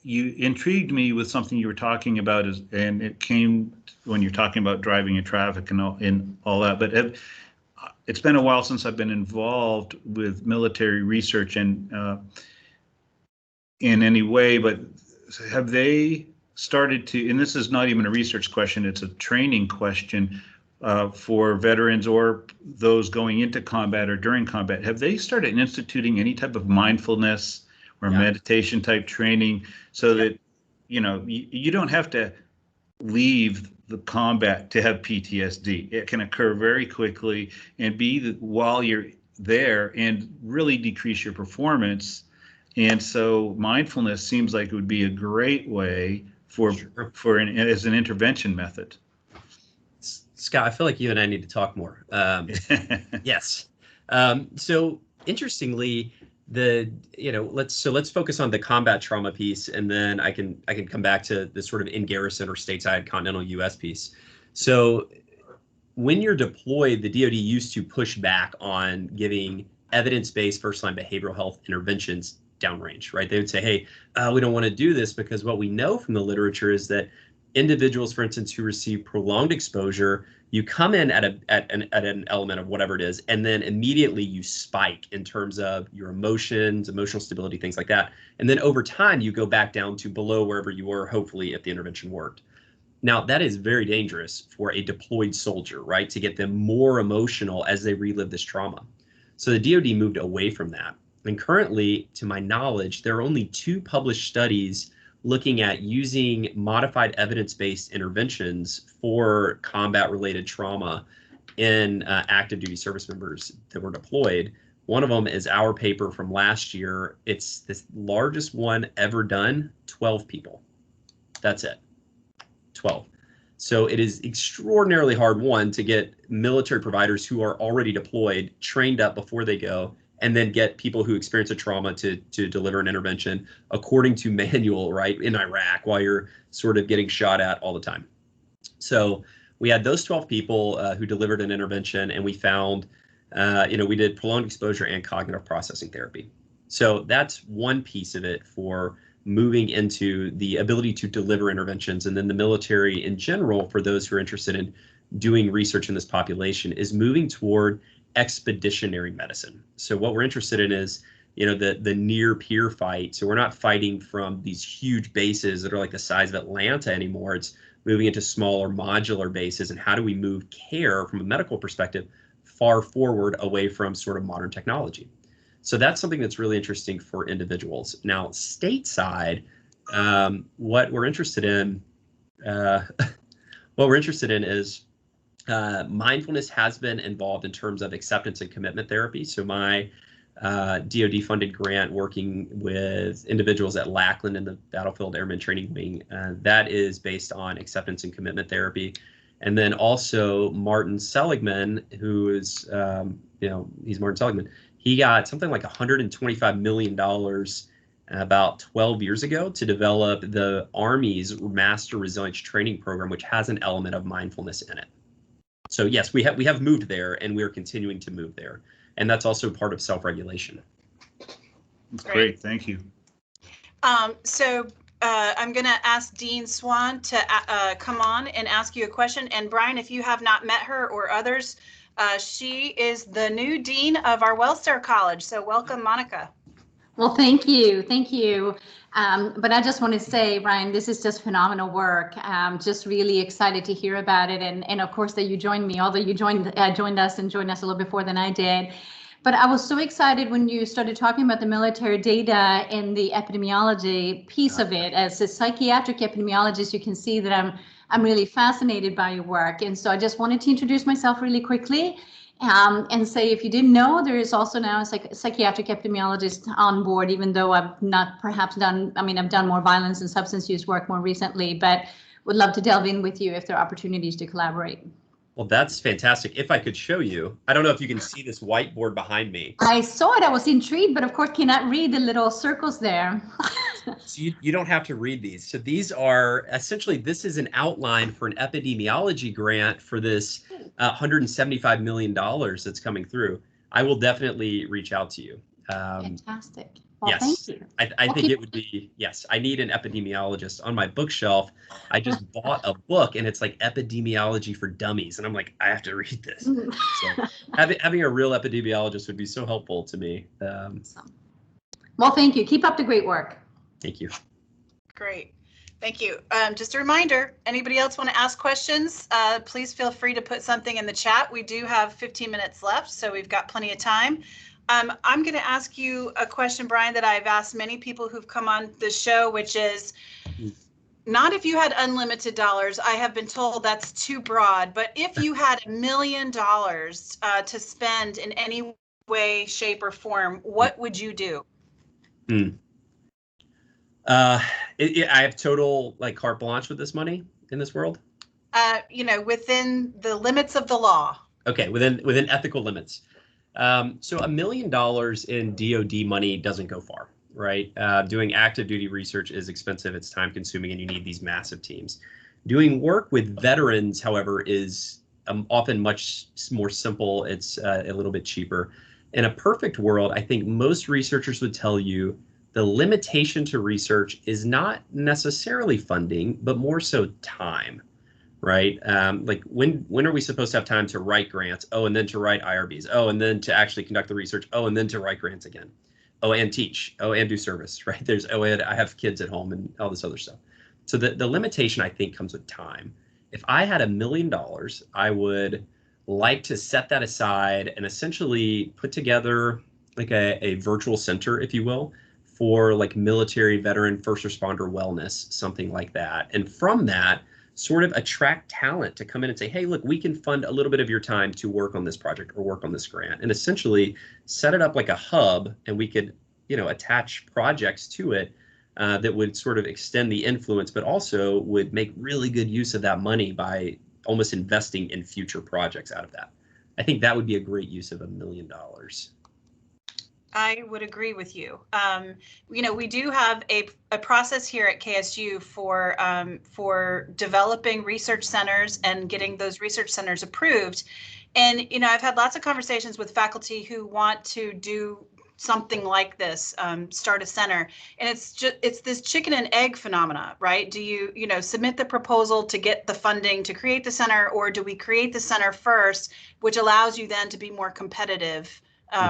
you intrigued me with something you were talking about, and it came when you're talking about driving in traffic and all that. But it's been a while since I've been involved with military research in any way, but have they started to, and this is not even a research question, it's a training question for veterans or those going into combat or during combat, have they started instituting any type of mindfulness or meditation type training so that, you don't have to leave the combat to have PTSD. It can occur very quickly and be while you're there and really decrease your performance. And so mindfulness seems like it would be a great way as an intervention method. Scott, I feel like you and I need to talk more. Yes. So interestingly, let's focus on the combat trauma piece, and then I can come back to the sort of in garrison or stateside continental U.S. piece. So when you're deployed, the DoD used to push back on giving evidence-based first-line behavioral health interventions downrange, right? They would say, hey, we don't want to do this because what we know from the literature is that individuals, for instance, who receive prolonged exposure, you come in at an element of whatever it is, and then immediately you spike in terms of your emotions, emotional stability, things like that. And then over time, you go back down to below wherever you were, hopefully, if the intervention worked. Now, that is very dangerous for a deployed soldier, right? To get them more emotional as they relive this trauma. So the DoD moved away from that. And currently, to my knowledge, there are only 2 published studies looking at using modified evidence-based interventions for combat-related trauma in active duty service members that were deployed. One of them is our paper from last year. It's the largest one ever done, 12 people. That's it, 12. So it is extraordinarily hard, one, to get military providers who are already deployed trained up before they go, and then get people who experience a trauma to deliver an intervention according to manual, right, in Iraq, while you're sort of getting shot at all the time. So we had those 12 people who delivered an intervention, and we found, we did prolonged exposure and cognitive processing therapy. So that's one piece of it for moving into the ability to deliver interventions. And then the military in general, for those who are interested in doing research in this population, is moving toward expeditionary medicine. So what we're interested in is, the near peer fight. So we're not fighting from these huge bases that are like the size of Atlanta anymore. It's moving into smaller modular bases. And how do we move care from a medical perspective far forward away from sort of modern technology? So that's something that's really interesting for individuals. Now, stateside, what we're interested in is mindfulness has been involved in terms of acceptance and commitment therapy. So my DoD funded grant working with individuals at Lackland in the Battlefield Airmen Training Wing, that is based on acceptance and commitment therapy. And then also Martin Seligman, who is, he's Martin Seligman. He got something like $125 million about 12 years ago to develop the Army's Master Resilience Training Program, which has an element of mindfulness in it. So yes, we have moved there, and we're continuing to move there. And that's also part of self-regulation. That's great. Thank you. So I'm going to ask Dean Swan to come on and ask you a question. And Brian, if you have not met her or others, she is the new dean of our Wellstar College. So welcome, Monica. Well, thank you. Thank you. But I just want to say, Brian, this is just phenomenal work. Just really excited to hear about it. And of course that you joined me, although you joined us a little before than I did. But I was so excited when you started talking about the military data and the epidemiology piece of it. As a psychiatric epidemiologist, you can see that I'm really fascinated by your work. And so I just wanted to introduce myself really quickly and say, if you didn't know, there is also now a psychiatric epidemiologist on board, even though I've not perhaps done, I've done more violence and substance use work more recently, but would love to delve in with you if there are opportunities to collaborate. Well, that's fantastic. If I could show you, I don't know if you can see this whiteboard behind me. I saw it. I was intrigued, but of course cannot read the little circles there. So you don't have to read these. So these are essentially, this is an outline for an epidemiology grant for this $175 million that's coming through. I will definitely reach out to you. Fantastic. Well, yes, thank you. I think it would be, yes, I need an epidemiologist on my bookshelf. I just bought a book and it's like Epidemiology for Dummies. And I'm like, I have to read this. So having a real epidemiologist would be so helpful to me. Well, thank you. Keep up the great work. Thank you. Great. Thank you. Just a reminder, anybody else want to ask questions, please feel free to put something in the chat. We do have 15 minutes left, so we've got plenty of time. I'm going to ask you a question, Brian, that I've asked many people who've come on the show, which is not if you had unlimited dollars. I have been told that's too broad, but if you had $1 million to spend in any way, shape, or form, what would you do? I have total carte blanche with this money in this world. Within the limits of the law. Okay, within ethical limits. So $1 million in DoD money doesn't go far, right? Doing active duty research is expensive, it's time consuming, and you need these massive teams. Doing work with veterans, however, is often much more simple. It's a little bit cheaper. In a perfect world, I think most researchers would tell you the limitation to research is not necessarily funding, but more so time, right? Like when are we supposed to have time to write grants? Oh, and then to write IRBs. Oh, and then to actually conduct the research. Oh, and then to write grants again. Oh, and teach. Oh, and do service, right? There's, oh, and I have kids at home and all this other stuff. So the limitation, I think, comes with time. If I had $1 million, I would like to set that aside and essentially put together like a virtual center, if you will, for like military, veteran, first responder wellness, something like that. And from that, sort of attract talent to come in and say, hey, look, we can fund a little bit of your time to work on this project or work on this grant, and essentially set it up like a hub, and we could, attach projects to it that would sort of extend the influence, but also would make really good use of that money by almost investing in future projects out of that. I think that would be a great use of $1 million. I would agree with you. We do have a process here at KSU for developing research centers and getting those research centers approved. And, I've had lots of conversations with faculty who want to do something like this, start a center. And it's this chicken and egg phenomena, right? Do you, submit the proposal to get the funding to create the center, or do we create the center first, which allows you then to be more competitive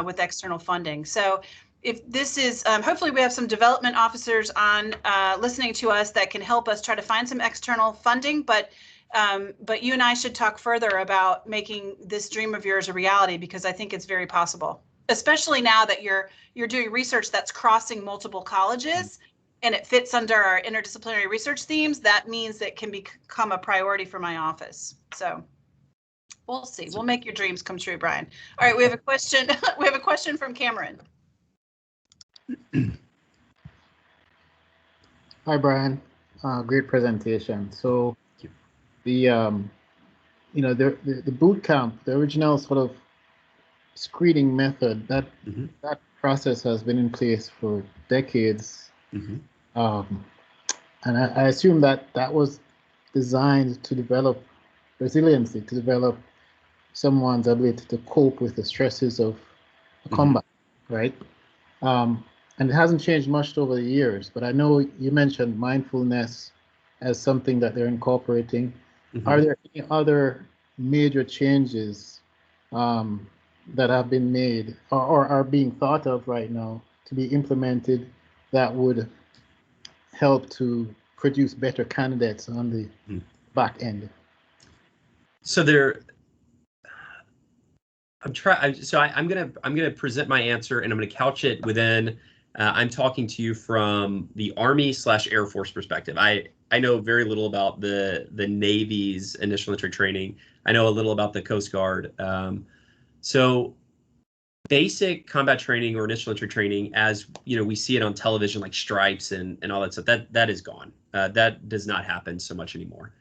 with external funding? So if this is, hopefully we have some development officers on listening to us that can help us try to find some external funding, but you and I should talk further about making this dream of yours a reality, because I think it's very possible, especially now that you're doing research that's crossing multiple colleges and it fits under our interdisciplinary research themes. That means that can become a priority for my office. So we'll see. We'll make your dreams come true, Brian. All right, we have a question. We have a question from Cameron. Hi, Brian. Great presentation. So the boot camp, the original sort of screening method, that process has been in place for decades. And I assume that was designed to develop resiliency, to develop someone's ability to cope with the stresses of a combat, right? And it hasn't changed much over the years, but I know you mentioned mindfulness as something that they're incorporating. Are there any other major changes that have been made or are being thought of right now to be implemented that would help to produce better candidates on the back end? So I'm gonna present my answer, and I'm gonna couch it within. I'm talking to you from the Army/Air Force perspective. I know very little about the Navy's initial entry training. I know a little about the Coast Guard. So basic combat training or initial entry training, as we see it on television, like Stripes and all that stuff, that is gone. That does not happen so much anymore.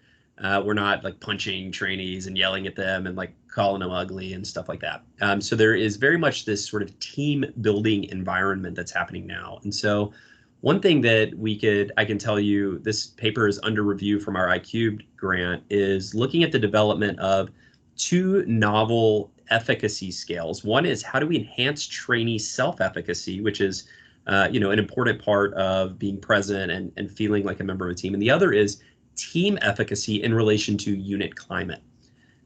We're not like punching trainees and yelling at them and like calling them ugly and stuff like that. So there is very much this sort of team building environment that's happening now. And so one thing that I can tell you, this paper is under review from our iCubed grant, is looking at the development of 2 novel efficacy scales. One is, how do we enhance trainee self-efficacy, which is an important part of being present and feeling like a member of a team. And the other is team efficacy in relation to unit climate.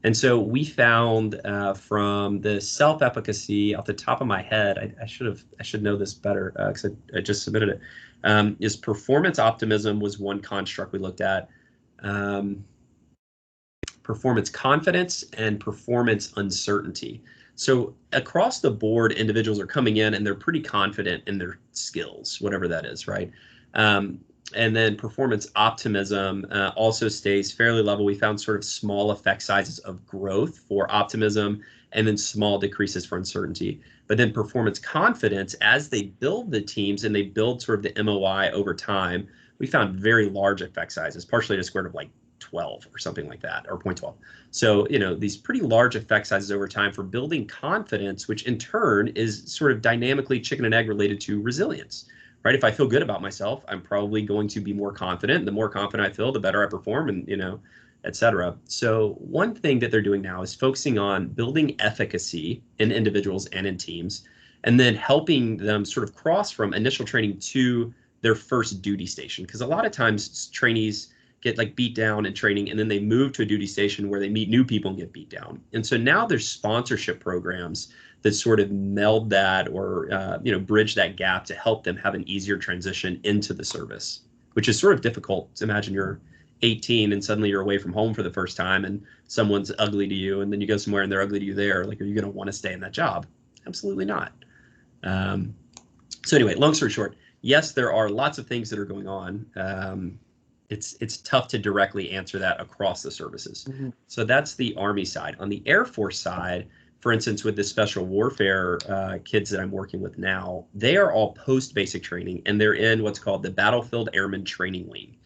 And so we found from the self-efficacy, off the top of my head, I should know this better because I just submitted it. Is performance optimism was one construct we looked at. Performance confidence and performance uncertainty. So across the board, individuals are coming in and they're pretty confident in their skills, whatever that is, right? And then performance optimism also stays fairly level. We found sort of small effect sizes of growth for optimism and then small decreases for uncertainty. But then performance confidence, as they build the teams and they build sort of the MOI over time, we found very large effect sizes, partially to square of like 0.12 or something like that, or 0.12. So, these pretty large effect sizes over time for building confidence, which in turn is sort of dynamically chicken and egg related to resilience, right? If I feel good about myself, I'm probably going to be more confident. The more confident I feel, the better I perform, and, et cetera. So one thing that they're doing now is focusing on building efficacy in individuals and in teams, and then helping them sort of cross from initial training to their first duty station. Because a lot of times trainees get like beat down in training, and then they move to a duty station where they meet new people and get beat down. And so now there's sponsorship programs that sort of meld that, or bridge that gap to help them have an easier transition into the service, which is sort of difficult. Imagine you're 18 and suddenly you're away from home for the first time, and someone's ugly to you, and then you go somewhere and they're ugly to you there. Like, are you going to want to stay in that job? Absolutely not. So anyway, long story short, yes, there are lots of things that are going on. It's tough to directly answer that across the services. Mm-hmm. So that's the Army side. On the Air Force side, for instance, with the special warfare kids that I'm working with now, they are all post-basic training, and they're in what's called the Battlefield Airman Training Wing.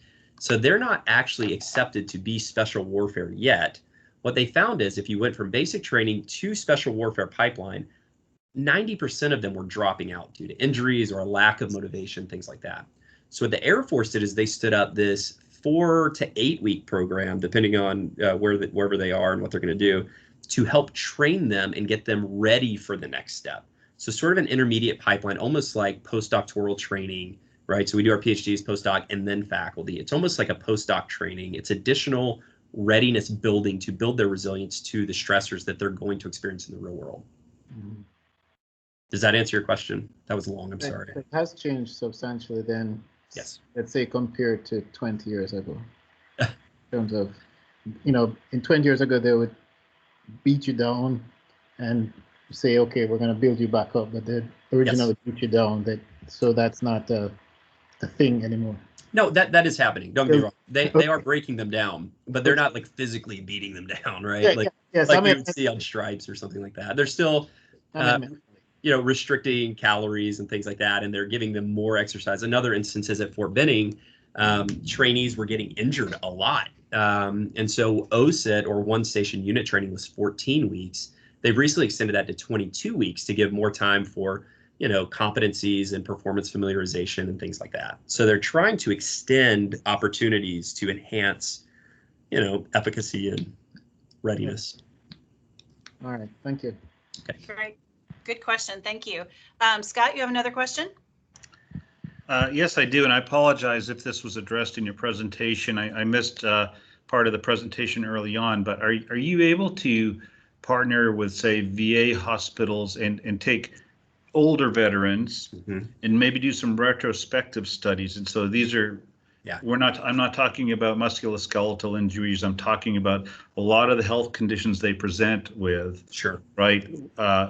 So they're not actually accepted to be special warfare yet. What they found is if you went from basic training to special warfare pipeline, 90% of them were dropping out due to injuries or a lack of motivation, things like that. So what the Air Force did is they stood up this 4 to 8 week program, depending on wherever they are and what they're going to do, to help train them and get them ready for the next step. So sort of an intermediate pipeline, almost like postdoctoral training, right? So we do our PhDs, postdoc, and then faculty. It's almost like a postdoc training. It's additional readiness building to build their resilience to the stressors that they're going to experience in the real world. Mm-hmm. Does that answer your question? That was long, I'm sorry. It has changed substantially then, yes, let's say, compared to 20 years ago. In terms of, in 20 years ago, they would beat you down and say, okay, we're going to build you back up. But they originally beat you down. So that's not the thing anymore. No, that is happening. Don't get me wrong. They are breaking them down, but they're not like physically beating them down, right? Yeah, yes, like you would see on Stripes or something like that. They're still restricting calories and things like that, and they're giving them more exercise. Another instance is at Fort Benning, trainees were getting injured a lot. And so OSIT, or one station unit training, was 14 weeks. They've recently extended that to 22 weeks to give more time for competencies and performance familiarization and things like that. So they're trying to extend opportunities to enhance, efficacy and readiness. All right, thank you. Okay. Great. Good question. Thank you. Scott, you have another question? Yes, I do. And I apologize if this was addressed in your presentation. I missed part of the presentation early on, but are you able to partner with, say, VA hospitals and take older veterans and maybe do some retrospective studies? And so these are, I'm not talking about musculoskeletal injuries. I'm talking about a lot of the health conditions they present with. Sure. Right.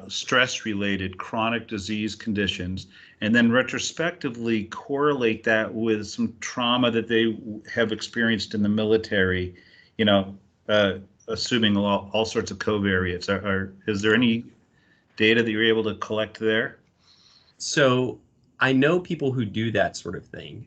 Stress related chronic disease conditions, and then retrospectively correlate that with some trauma that they have experienced in the military, assuming all sorts of covariates. Is there any data that you're able to collect there? So I know people who do that sort of thing.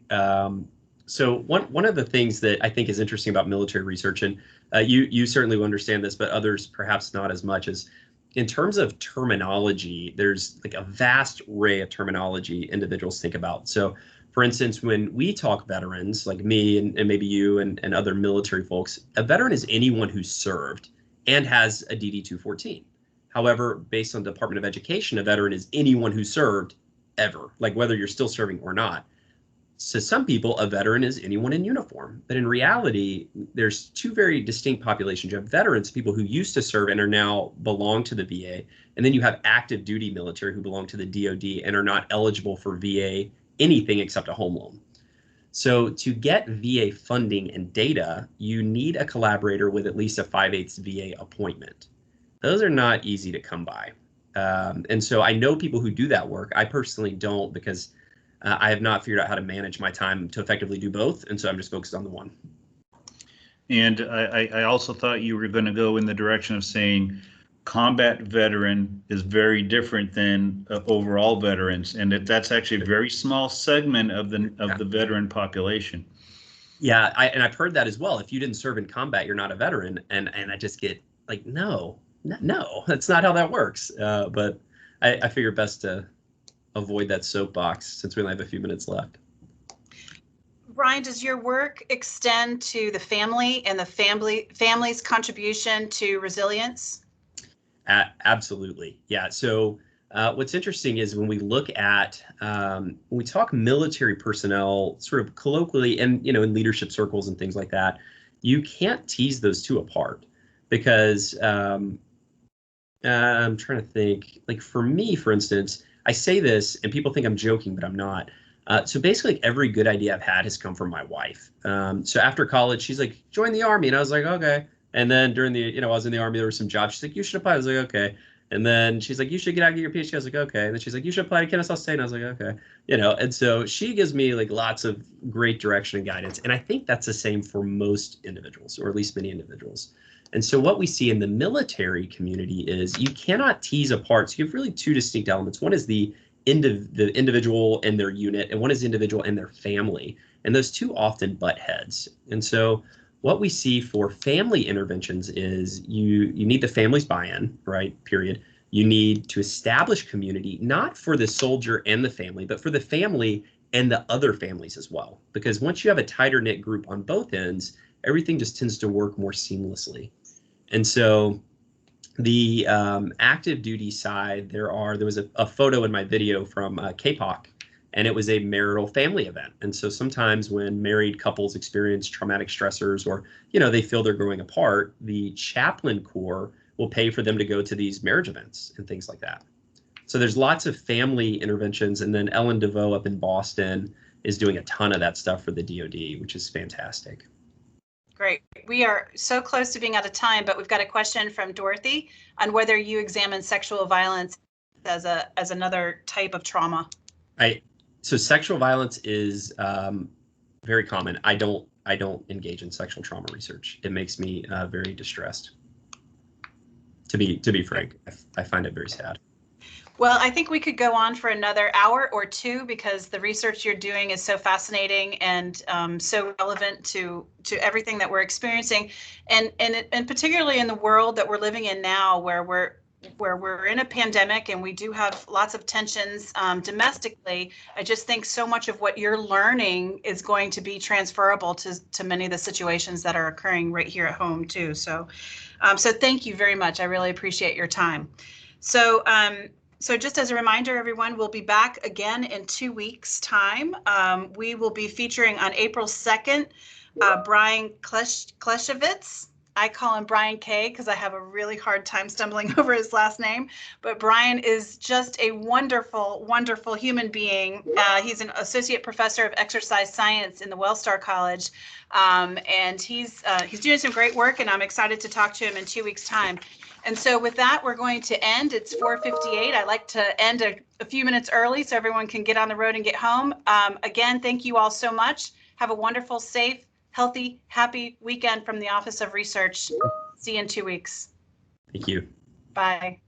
So one of the things that I think is interesting about military research, and you certainly will understand this, but others perhaps not as much, is in terms of terminology, there's like a vast array of terminology individuals think about. So for instance, when we talk veterans, like me and maybe you and other military folks, a veteran is anyone who served and has a DD-214. However, based on the Department of Education, a veteran is anyone who served ever, like whether you're still serving or not. So some people, a veteran is anyone in uniform, but in reality, there's two very distinct populations. You have veterans, people who used to serve and are now belong to the VA, and then you have active duty military who belong to the DoD and are not eligible for VA anything except a home loan. So to get VA funding and data, you need a collaborator with at least a 5/8 VA appointment. Those are not easy to come by. And so I know people who do that work. I personally don't, because I have not figured out how to manage my time to effectively do both. And so I'm just focused on the one. And I also thought you were going to go in the direction of saying combat veteran is very different than overall veterans, and that's actually a very small segment of the veteran population. Yeah, I've heard that as well. If you didn't serve in combat, you're not a veteran. And I just get like, no, that's not how that works. But I figure best to avoid that soapbox since we only have a few minutes left. Brian, does your work extend to the family and the family's contribution to resilience? Absolutely. Yeah. So what's interesting is when we look at, when we talk military personnel sort of colloquially and, in leadership circles and things like that, you can't tease those two apart because I'm trying to think, like for me, for instance, I say this and people think I'm joking, but I'm not. So basically every good idea I've had has come from my wife. So after college, she's like, join the Army. And I was like, okay. And then during the, I was in the Army, there were some jobs. She's like, you should apply. I was like, okay. And then she's like, you should get out and get your PhD. I was like, okay. And then she's like, you should apply to Kennesaw State. And I was like, okay. And so she gives me like lots of great direction and guidance. And I think that's the same for most individuals, or at least many individuals. And so what we see in the military community is you cannot tease apart. So you have really two distinct elements. One is the individual and their unit, and one is the individual and their family. And those two often butt heads. And so what we see for family interventions is you need the family's buy-in, right? Period. You need to establish community, not for the soldier and the family, but for the family and the other families as well. Because once you have a tighter knit group on both ends, everything just tends to work more seamlessly. And so the active duty side, there was a photo in my video from KPOC, and it was a marital family event. And so sometimes when married couples experience traumatic stressors or, they feel they're growing apart, the chaplain corps will pay for them to go to these marriage events and things like that. So there's lots of family interventions. And then Ellen DeVoe up in Boston is doing a ton of that stuff for the DoD, which is fantastic. Great. We are so close to being out of time, but we've got a question from Dorothy on whether you examine sexual violence as another type of trauma. So sexual violence is very common. I don't engage in sexual trauma research. It makes me very distressed. To be frank, I find it very sad. Well, I think we could go on for another hour or two because the research you're doing is so fascinating and so relevant to everything that we're experiencing, and particularly in the world that we're living in now, where we're in a pandemic and we do have lots of tensions domestically. I just think so much of what you're learning is going to be transferable to many of the situations that are occurring right here at home too. So thank you very much. I really appreciate your time. So just as a reminder, everyone, we'll be back again in 2 weeks' time. We will be featuring on April 2nd, Brian Kleshevitz. I call him Brian K because I have a really hard time stumbling over his last name. But Brian is just a wonderful, wonderful human being. He's an associate professor of exercise science in the Wellstar College. And he's doing some great work, and I'm excited to talk to him in 2 weeks' time. And so with that, we're going to end. It's 4:58. I like to end a few minutes early so everyone can get on the road and get home. Again, thank you all so much. Have a wonderful, safe, healthy, happy weekend from the Office of Research. See you in 2 weeks. Thank you. Bye.